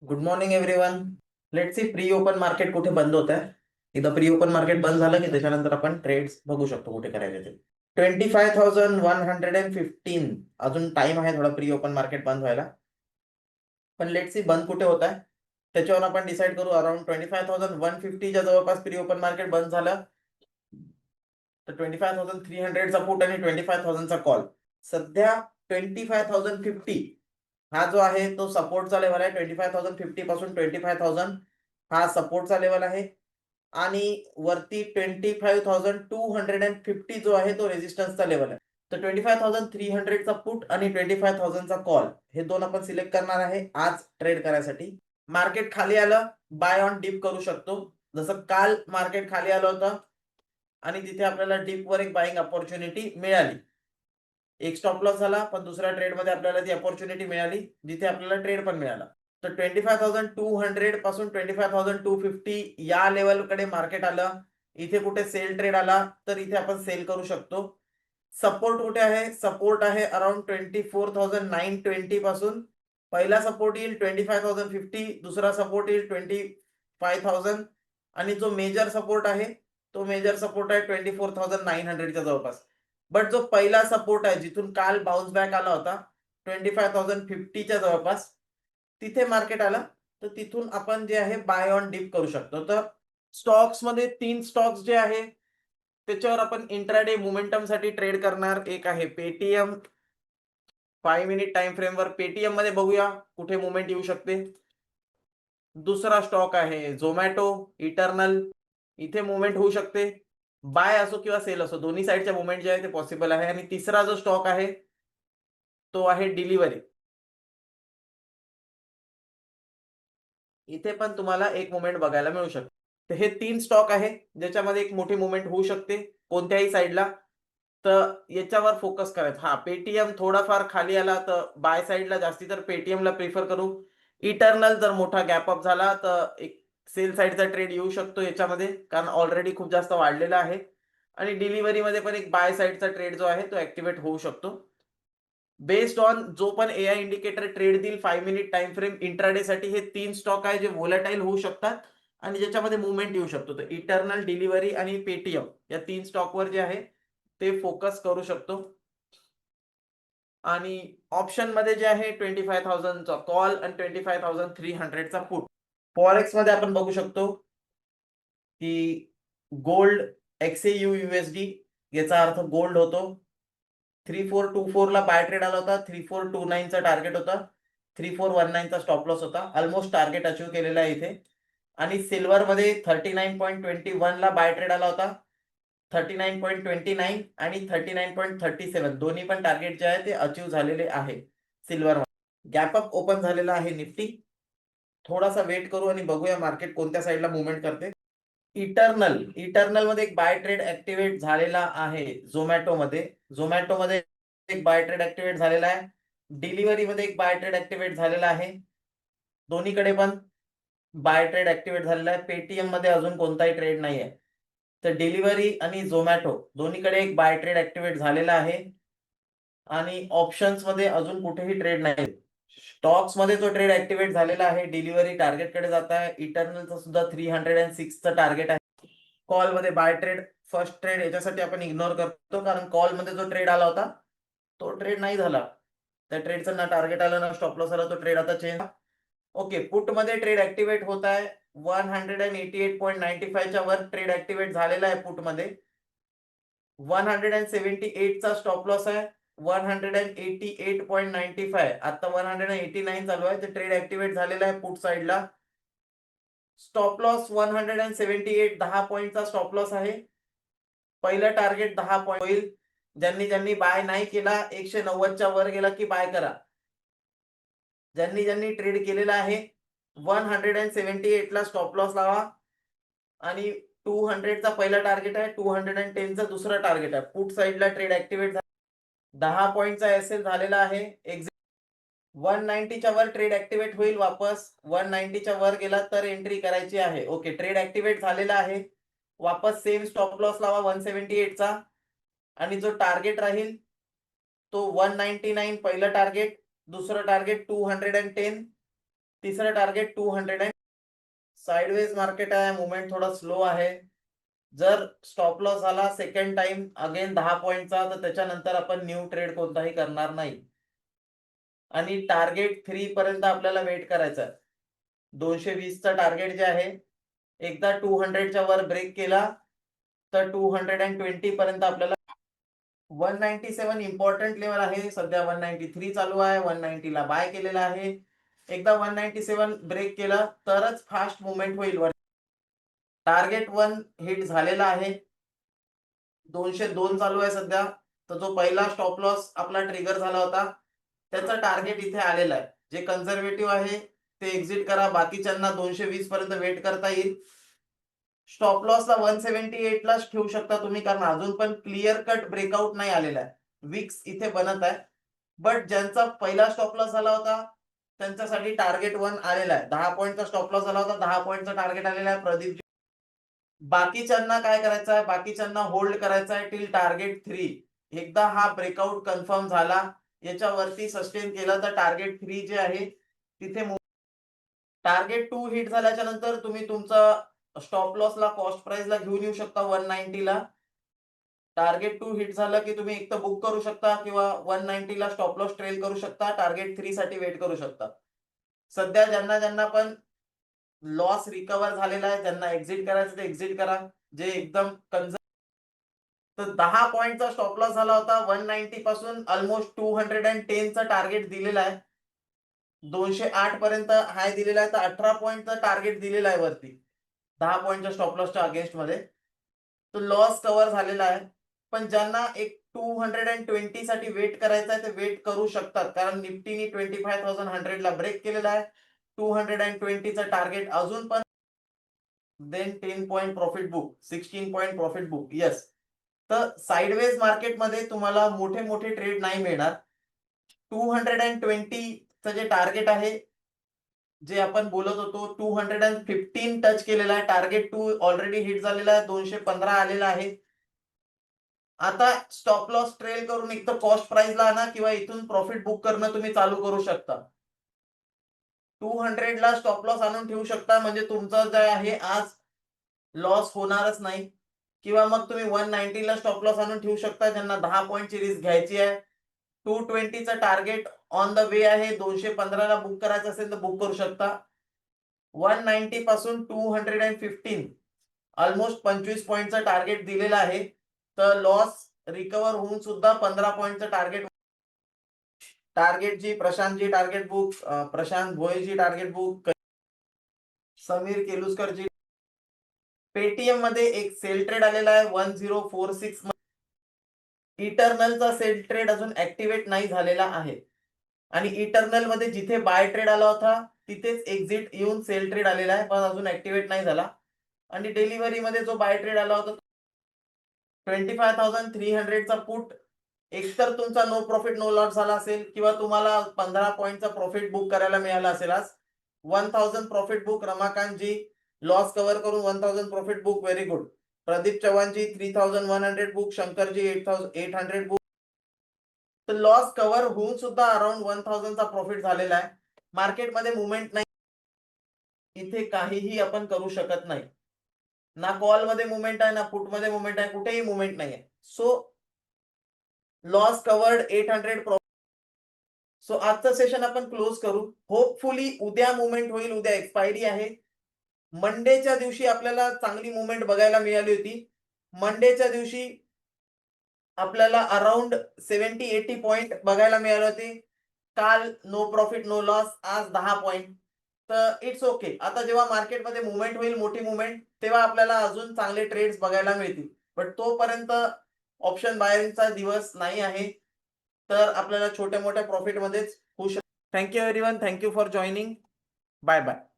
Good morning everyone. Let's see pre open market कुठे बंद होत आहे. एकदा प्री ओपन मार्केट बंद झालं की त्याच्यानंतर आपण ट्रेड्स बघू शकतो कुठे करायचे ते. 25,115 अजून टाइम आहे थोडा प्री ओपन मार्केट बंद व्हायला. पण लेट्स सी बंद कुठे होत आहे त्याच्यावर आपण डिसाईड करू. अराउंड 25,150च्या जवळपास प्री ओपन मार्केट बंद झालं तर 25,300चा पुट आणि 25,000चा कॉल. सध्या 25,050 हा जो आहे तो सपोर्टचा लेवल आहे. 25,050 पासून 25,000 हा सपोर्टचा लेवल आहे आणि वरती 25,250 जो आहे तो रेजिस्टन्सचा लेवल आहे. तर 25,300चा पुट आणि 25,000चा कॉल हे दोन आपण सिलेक्ट करणार आहे आज ट्रेड करायसाठी. मार्केट खाली आलं बाय ऑन डिप करू शकतो. जसं काल मार्केट खाली आलं होतं आणि तिथे आपल्याला डिप वर एक बाईंग अपॉर्च्युनिटी मिळाली. एक स्टॉप लॉस झाला पण दुसऱ्या ट्रेड मध्ये आपल्याला ती अपॉर्च्युनिटी मिळाली जिथे आपल्याला ट्रेड पण मिळाला. तर 25,200 पासून 25,250 या लेवलकडे मार्केट आलं. इथे कुठे सेल ट्रेड आला तर इथे आपण सेल करू शकतो. सपोर्ट कुठे आहे? सपोर्ट आहे अराउंड 24,920 पासून. पहिला सपोर्ट येईल 25,050, दुसरा सपोर्ट येईल 25,000 आणि जो मेजर सपोर्ट आहे तो मेजर सपोर्ट आहे 24,900च्या जवळपास. बट जो पहिला सपोर्ट आहे जिथून काल बाउन्स बॅक आला होता 25,050च्या जवळपास, तिथे मार्केट आला तर तिथून आपण जे आहे बाय ऑन डिप करू शकतो. तर स्टॉक्स मध्ये 3 स्टॉक्स जे आहे त्याच्यावर आपण इंट्राडे मोमेंटम साठी ट्रेड करणार. एक आहे पेटीएम. 5 मिनिट टाइम फ्रेमवर पेटीएम मध्ये बघूया कुठे मुवमेंट येऊ शकते. दुसरा स्टॉक आहे झोमॅटो इटर्नल. इथे मुवमेंट होऊ शकते. बाय असो किंवा सेल असो दोन्ही साईडच्या मुवमेंट जे आहे ते पॉसिबल आहे. आणि तिसरा जो स्टॉक आहे तो आहे डिलिव्हरी. इथे पण तुम्हाला एक मुवमेंट बघायला मिळू शकते. तर हे 3 स्टॉक आहे ज्याच्यामध्ये एक मोठी मुवमेंट होऊ शकते कोणत्याही साईडला. तर याच्यावर फोकस करायचा. हा पेटीएम थोडाफार खाली आला तर बाय साईडला जास्ती तर पेटीएमला प्रिफर करू. इटर्नल जर मोठा गॅप अप झाला तर एक सेल साईडचा ट्रेड येऊ शकतो याच्यामध्ये कारण ऑलरेडी खूप जास्त वाढलेला आहे. आणि डिलिव्हरी मध्ये पण एक बाय साईडचा ट्रेड जो आहे तो ऍक्टिव्हेट होऊ शकतो. बेस्ड ऑन जो पण एआय इंडिकेटर ट्रेड देईल 5 मिनिट टाइम फ्रेम इंट्राडे साठी हे 3 स्टॉक आहे जे व्होलेटाईल होऊ शकतात आणि ज्याच्यामध्ये मुवमेंट येऊ शकतो. तर इटर्नल डिलिव्हरी आणि पेटीएम या 3 स्टॉकवर जे आहे ते फोकस करू शकतो. आणि ऑप्शन मध्ये जे आहे 25,000चा कॉल आणि 25,300चा पुट. फॉरेक्स मध्ये आपण बघू शकतो की गोल्ड XAU USD याचा अर्थ गोल्ड होतो. 3424 ला बाय ट्रेड आला होता. 3429 चा टार्गेट होता. 3419 चा स्टॉप लॉस होता. ऑलमोस्ट टार्गेट अचीव केलेला आहे इथे. आणि सिल्वर मध्ये 39.21 ला बाय ट्रेड आला होता. 39.29 आणि 39.37 दोन्ही पण टार्गेट जे आहे ते अचीव झालेले आहे. सिल्वर गॅप अप ओपन झालेला आहे निफ्टी. थोडासा वेट करू आणि बघूया मार्केट कोणत्या साईडला मुवमेंट करते. इटर्नल मध्ये एक बाय ट्रेड ऍक्टिव्हेट झालेला आहे. झोमॅटो मध्ये एक बाय ट्रेड ऍक्टिव्हेट झालेला आहे. डिलिव्हरी मध्ये एक बाय ट्रेड ऍक्टिव्हेट झालेला आहे. दोन्हीकडे पण बाय ट्रेड ऍक्टिव्हेट झालेला आहे. पेटीएम मध्ये अजून कोणताही ट्रेड नाही आहे. तर डिलिव्हरी आणि झोमॅटो दोन्हीकडे एक बाय ट्रेड ऍक्टिव्हेट झालेला आहे. आणि ऑप्शन्स मध्ये अजून कुठेही ट्रेड नाही. स्टॉक्स मध्ये तो ट्रेड ऍक्टिव्हेट झालेला आहे. डिलिव्हरी टार्गेट कडे जात आहे. इटर्नलचं सुद्धा 306चं टार्गेट आहे. कॉल मध्ये बाय ट्रेड फर्स्ट ट्रेड याच्यासाठी आपण इग्नोर करतो कारण कॉल मध्ये जो ट्रेड आला होता तो ट्रेड नाही झाला. त्या ट्रेडचं ना टार्गेट आलं ना स्टॉप लॉस आला. तो ट्रेड आता चेंज. ओके पुट मध्ये ट्रेड ऍक्टिव्हेट होत आहे. 188.95 च्या वर ट्रेड ऍक्टिव्हेट झालेला आहे पुट मध्ये. 178 चा स्टॉप लॉस आहे. 188.95 आता 189 चालू आहे. तर ट्रेड ऍक्टिव्हेट झालेला आहे पुट साईडला. स्टॉप लॉस 178 10 पॉईंटचा स्टॉप लॉस आहे. पहिलं टार्गेट 10 पॉईंट होईल. ज्यांनी ज्यांनी बाय नाही केला 190च्या वर गेला की बाय करा. ज्यांनी ज्यांनी ट्रेड केलेला आहे 178 ला स्टॉप लॉस लावा. आणि 200चा पहिला टार्गेट आहे. 210चा दुसरा टार्गेट आहे. पुट साईडला ट्रेड ऍक्टिव्हेट 10 पॉईंटचा एसएल झालेला आहे. 190च्या वर ट्रेड ऍक्टिव्हेट होईल वापस. 190च्या वर गेला तर एंट्री करायची आहे. ओके ट्रेड ऍक्टिव्हेट झालेला आहे. वापस सेम स्टॉप लॉस लावा 178चा. आणि जो टार्गेट राहील तो 199 पहिलं टार्गेट, दुसरं टार्गेट 210 तिसरं टार्गेट 200 साइडवेज मार्केट आहे, मुवमेंट थोडा स्लो आहे. जर स्टॉप लॉस झाला सेकंड टाइम अगेन 10 पॉईंटचा, तर त्याच्यानंतर आपण न्यू ट्रेड कोणताही करणार नाही. आणि टार्गेट 3 पर्यंत आपल्याला वेट करायचं आहे. 220चा टार्गेट जे आहे, एकदा 200च्या वर ब्रेक केला तर 220 पर्यंत आपल्याला 197 इम्पॉर्टंट लेवल आहे. सध्या 193 चालू आहे. 190 ला बाय केलेला आहे. एकदा 197 ब्रेक केला तरच फास्ट मुवमेंट होईल वर. टार्गेट 1 हिट झालेला आहे. 202 चालू आहे सध्या. तर जो पहिला स्टॉप लॉस आपला ट्रिगर झाला होता त्याचा टार्गेट इथे आलेला आहे. जे कन्झर्वेटिव्ह आहे ते एक्झिट करा. बाकीच्यांना 220 पर्यंत वेट करता येईल. स्टॉप लॉसला 178 लाच ठेवू शकता तुम्ही, कारण अजून पण क्लिअर कट ब्रेकआउट नाही आलेला आहे. विक्स इथे बनत आहे. बट ज्यांचा पहिला स्टॉप लॉस झाला होता त्यांच्यासाठी टार्गेट 1 आलेला आहे. 10 पॉईंटचा स्टॉप लॉस झाला होता, 10 पॉईंटचा टार्गेट आलेला आहे. प्रदीप, बाकीच्यांना काय करायचं आहे, बाकीच्यांना होल्ड करायचं आहे टिल टार्गेट 3. एकदा हा ब्रेकआउट कन्फर्म झाला, याच्यावरती सस्टेन केलं तर टार्गेट 3 जे आहे तिथे टार्गेट 2 हिट झाल्याच्या नंतर तुम्ही तुमचा स्टॉप लॉसला कॉस्ट प्राइसला घेऊन येऊ शकता 190 ला. टार्गेट 2 हिट झालं की तुम्ही एक तर बुक करू शकता किंवा 190 ला स्टॉप लॉस ट्रेल करू शकता. टार्गेट 3 साठी वेट करू शकता. सध्या ज्यांना ज्यांना पण लॉस रिकवर झालेला आहे, ज्यांना एक्झिट करायचं ते एक्झिट करा. जे एकदम तर 10 पॉईंटचा स्टॉप लॉस झाला होता 190 पासून ऑलमोस्ट 210चा टार्गेट दिलेला आहे. 208 पर्यंत हाय दिलेला आहे, तर 18 पॉईंटचा टार्गेट दिलेला आहे वरती 10 पॉईंटच्या स्टॉप लॉसच्या अगेन्स्ट मध्ये. तो लॉस कव्हर झालेला आहे. पण ज्यांना एक 220 साठी वेट करायचं आहे ते वेट करू शकतात, कारण निफ्टीने 25,100 ला ब्रेक केलेला आहे. 220चा टार्गेट अजून पण. Then 10 point profit book, 16 point profit book. Yes, तर साइडवेज मार्केटमध्ये तुम्हाला मोठे मोठे ट्रेड नाही मिळणार. 220चं जे टार्गेट आहे, जे आपण बोलत होतो, 215 टच केलेला आहे. टार्गेट 2 ऑलरेडी हिट झालेला आहे. 215 आलेला आहे. आता स्टॉप लॉस ट्रेल करून एक तर कॉस्ट प्राइसला आणा किंवा इथून प्रॉफिट बुक करणं तुम्ही चालू करू शकता. 200 ला स्टॉप लॉस आणून ठेवू शकता, म्हणजे तुमचं जे आहे आज लॉस होणारच नाही. किंवा मग तुम्ही 190 ला स्टॉप लॉस आणून ठेवू शकता, ज्यांना 10 पॉईंटची रिस्क घ्यायची आहे. 220चं टार्गेट ऑन द वे आहे. 215 ला बुक करायचं असेल तर बुक करू शकता. 190 पासून 215 ऑलमोस्ट 25 पॉईंटचं टार्गेट दिलेलं आहे. तर लॉस रिकवर होऊन सुद्धा 15 पॉईंटचं टार्गेट जी Prashantji target book, Prashant Bhoyeji target book, Sameer Keluskarji. Paytm मध्ये एक सेल ट्रेड आलेला आहे 1046. इटर्नलचा सेल ट्रेड अजून ऍक्टिव्हेट नाही झालेला आहे. आणि इटर्नल मध्ये जिथे बाय ट्रेड आला होता तिथेच एक्झिट येऊन सेल ट्रेड आलेला आहे, पण अजून ऍक्टिव्हेट नाही झाला. आणि डिलिव्हरी मध्ये जो बाय ट्रेड आला होता 25,300चा पुट, एकतर तुमचा नो प्रॉफिट नो लॉस झाला असेल किंवा तुम्हाला 15 पॉईंटचा प्रॉफिट बुक करायला मिळाला असेल. आज 1000 profit book Ramakant ji, loss cover करून 1000 profit book, very good. Pradeep Chavanji 3100 book, Shankarji 8800 book. तर लॉस कव्हर होऊन सुद्धा अराउंड 1000चा प्रॉफिट झालेला आहे. मार्केटमध्ये मुवमेंट नाही, इथे काहीही आपण करू शकत नाही. ना कॉल मध्ये मुवमेंट आहे, ना पुट मध्ये मुवमेंट आहे, कुठेही मुवमेंट नाही आहे. So loss covered 800. सो आजचं सेशन आपण क्लोज करू. होपफुली उद्या मुवमेंट होईल. उद्या एक्सपायरी आहे. मंडेच्या दिवशी आपल्याला चांगली मुवमेंट बघायला मिळाली होती. मंडेच्या दिवशी आपल्याला अराउंड 70-80 पॉईंट बघायला मिळाले होते. काल नो प्रॉफिट नो लॉस, आज 10 पॉईंट. तर इट्स ओके. आता जेव्हा मार्केटमध्ये मुवमेंट होईल, मोठी मुवमेंट, तेव्हा आपल्याला अजून चांगले ट्रेड्स बघायला मिळतील. बट तोपर्यंत ऑप्शन बायरिंगचा दिवस नाही आहे. तर आपल्याला छोट्या मोठ्या प्रॉफिटमध्येच होऊ शकतो. Thank you everyone. Thank you for joining. Bye bye.